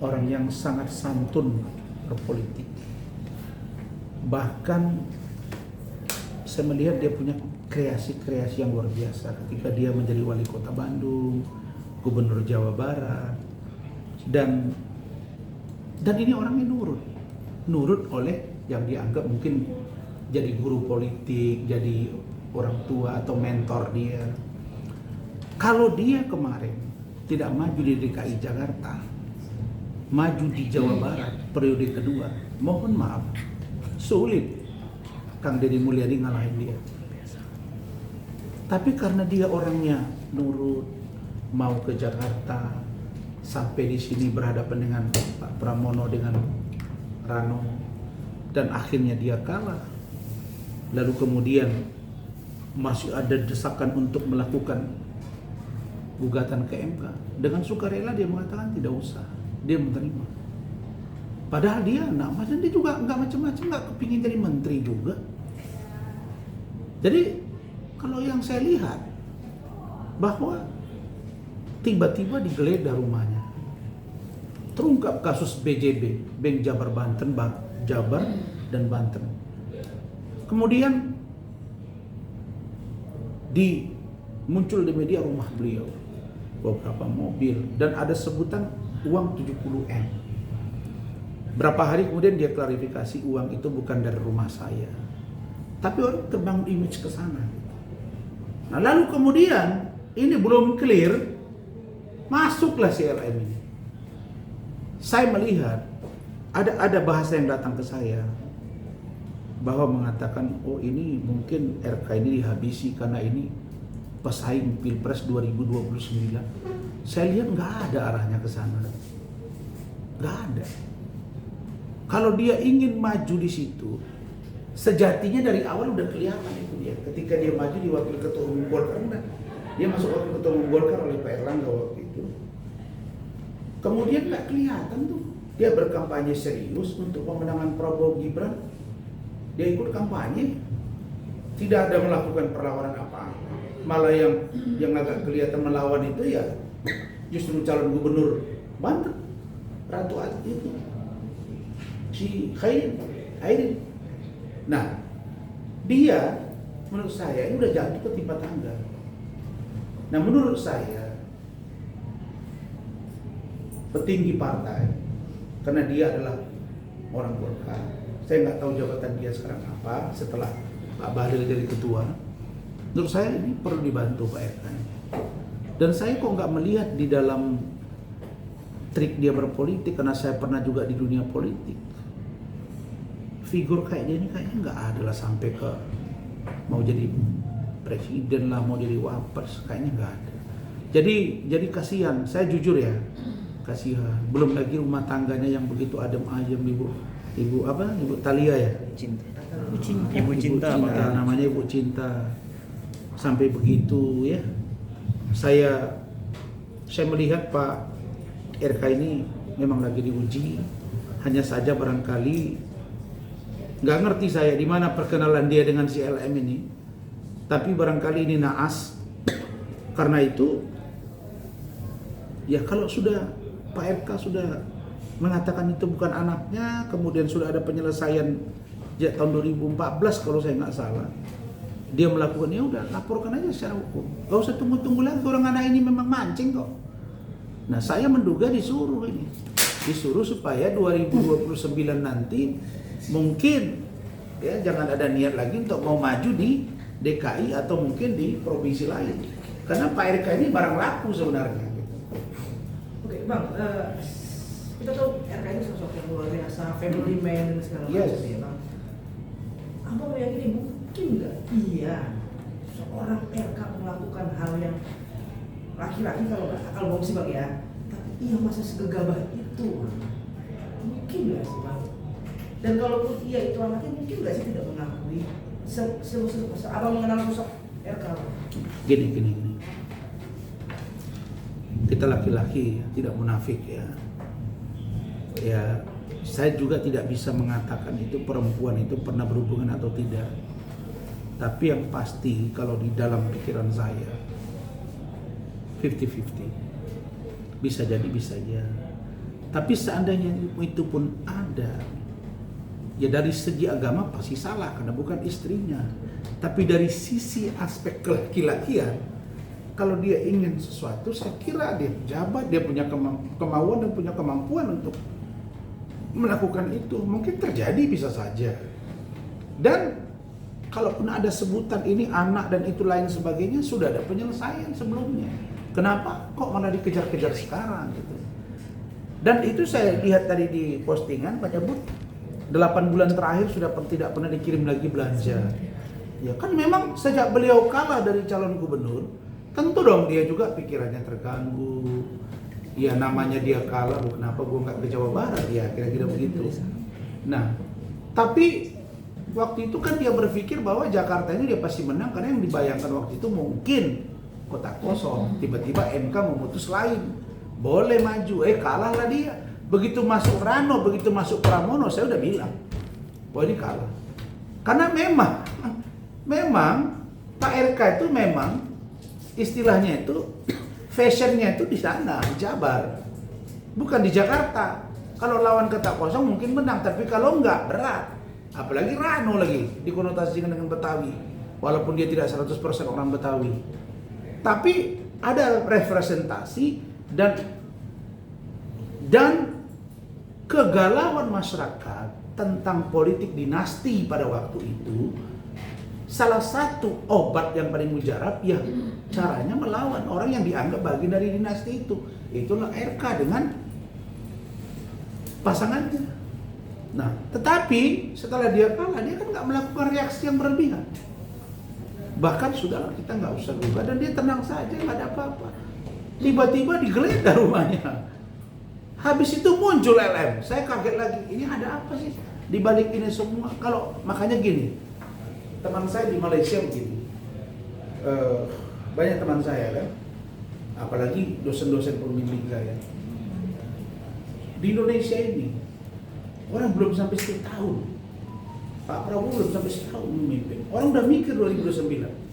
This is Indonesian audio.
orang yang sangat santun berpolitik. Bahkan saya melihat dia punya kreasi-kreasi yang luar biasa ketika dia menjadi wali kota Bandung, gubernur Jawa Barat, dan ini orangnya nurut oleh yang dianggap mungkin jadi guru politik, jadi orang tua atau mentor dia. Kalau dia kemarin tidak maju di DKI Jakarta, maju di Jawa Barat periode kedua, mohon maaf, sulit Kang Deddy Mulyadi ngalahin dia. Tapi karena dia orangnya nurut, mau ke Jakarta, sampai di sini berhadapan dengan Pak Pramono dengan Rano, dan akhirnya dia kalah. Lalu kemudian masih ada desakan untuk melakukan gugatan ke MK. Dengan sukarela dia mengatakan tidak usah, dia menerima. Padahal dia dan dia juga nggak macam-macam, nggak kepingin jadi menteri juga. Jadi kalau yang saya lihat bahwa tiba-tiba digeledah rumahnya, terungkap kasus BJB, Bank Jabar Banten, Jabar dan Banten. Kemudian muncul di media rumah beliau, beberapa mobil, dan ada sebutan uang 70M. Berapa hari kemudian dia klarifikasi uang itu bukan dari rumah saya, tapi orang terbangun image ke sana. Nah lalu kemudian ini belum clear, masuklah CLM ini. Saya melihat ada bahasa yang datang ke saya bahwa mengatakan, oh ini mungkin RK ini dihabisi karena ini pesaing Pilpres 2029. Saya lihat nggak ada arahnya ke sana, nggak ada. Kalau dia ingin maju di situ, sejatinya dari awal udah kelihatan itu dia. Ketika dia maju di wakil ketua umum Golkar, dia masuk wakil ketua umum Golkar oleh Pak Erlangga waktu itu. Kemudian nggak kelihatan tuh dia berkampanye serius untuk pemenangan Prabowo Gibran. Dia ikut kampanye, tidak ada melakukan perlawanan apa-apa. Malah yang agak kelihatan melawan itu ya justru calon gubernur Banten, Ratu Ati itu, si Khairin. Nah, dia menurut saya ini udah jatuh ke timpa tangga. Nah, menurut saya petinggi partai, karena dia adalah orang Golkar, saya nggak tahu jabatan dia sekarang apa setelah Pak Bahlil jadi ketua. Menurut saya ini perlu dibantu Pak RK. Dan saya kok nggak melihat di dalam trik dia berpolitik, karena saya pernah juga di dunia politik. Figur kayak dia ini kayaknya nggak ada lah sampai ke mau jadi presiden lah, mau jadi wapres, kayaknya nggak ada. Jadi kasihan, saya jujur ya, kasihan. Belum lagi rumah tangganya yang begitu adem ayem, ibu Thalia ya, Ibu Cinta, namanya Ibu Cinta, sampai begitu ya. Saya melihat Pak RK ini memang lagi diuji. Hanya saja barangkali nggak ngerti saya di mana perkenalan dia dengan si LM ini, tapi barangkali ini naas. Karena itu ya, kalau sudah Pak RK sudah mengatakan itu bukan anaknya, kemudian sudah ada penyelesaian sejak tahun 2014 kalau saya nggak salah, dia melakukannya, udah laporkan aja secara hukum, gak usah tunggu-tunggu lagi, orang anak ini memang mancing kok. Nah saya menduga disuruh supaya 2029 nanti mungkin ya jangan ada niat lagi untuk mau maju di DKI atau mungkin di provinsi lain, karena Pak RK ini barang laku sebenarnya. Oke Bang, kita tahu RK ini sosok yang luar biasa, family man dan segala macam ya Bang. Abang meyakini mungkin nggak iya seorang RK melakukan hal yang laki-laki kalau mau sih Bang ya, tapi ia masa segegabah itu, mungkin nggak sih Bang? Dan kalaupun iya itu anaknya, mungkin nggak sih tidak mengakui abang mengenal sosok RK? Gini. Kita laki-laki tidak munafik ya. Ya, saya juga tidak bisa mengatakan itu perempuan itu pernah berhubungan atau tidak. Tapi yang pasti kalau di dalam pikiran saya 50-50. Bisa jadi, bisa aja. Tapi seandainya itu pun ada, ya dari segi agama pasti salah karena bukan istrinya. Tapi dari sisi aspek kelaki-lakian, kalau dia ingin sesuatu, saya kira dia jabat, dia punya kemauan dan punya kemampuan untuk melakukan itu. Mungkin terjadi, bisa saja. Dan kalaupun ada sebutan ini anak dan itu lain sebagainya, sudah ada penyelesaian sebelumnya. Kenapa kok malah dikejar-kejar sekarang gitu? Dan itu saya lihat tadi di postingan Pak Nyebut 8 bulan terakhir sudah tidak pernah dikirim lagi belanja. Ya kan memang sejak beliau kalah dari calon gubernur, tentu dong dia juga pikirannya terganggu. Ya namanya dia kalah, kenapa gue nggak ke Jawa Barat ya, kira-kira begitu. Nah, tapi waktu itu kan dia berpikir bahwa Jakarta ini dia pasti menang karena yang dibayangkan waktu itu mungkin kota kosong. Tiba-tiba MK memutus lain. Boleh maju, kalah lah dia. Begitu masuk Rano, begitu masuk Pramono, saya udah bilang, wah ini kalah. Karena memang Pak RK itu memang istilahnya itu fashionnya itu di sana, di Jabar, bukan di Jakarta. Kalau lawan kota kosong mungkin menang, tapi kalau enggak berat. Apalagi Rano lagi dikonotasikan dengan Betawi, walaupun dia tidak 100% orang Betawi. Tapi ada representasi dan kegalauan masyarakat tentang politik dinasti pada waktu itu. Salah satu obat yang paling mujarab ya caranya melawan orang yang dianggap bagian dari dinasti itu. Itulah RK dengan pasangannya. Nah, tetapi setelah dia kalah, dia kan nggak melakukan reaksi yang berlebihan. Bahkan sudah kita nggak usah juga, dan dia tenang saja, nggak ada apa-apa. Tiba-tiba digeledah rumahnya. Habis itu muncul LM. Saya kaget lagi. Ini ada apa sih di balik ini semua? Kalau makanya gini, teman saya di Malaysia begini. Banyak teman saya kan, apalagi dosen-dosen pembimbing saya. Di Indonesia ini orang belum sampai 1 tahun. Pak Prabowo belum sampai 1 tahun memimpin. Orang udah mikir 2029.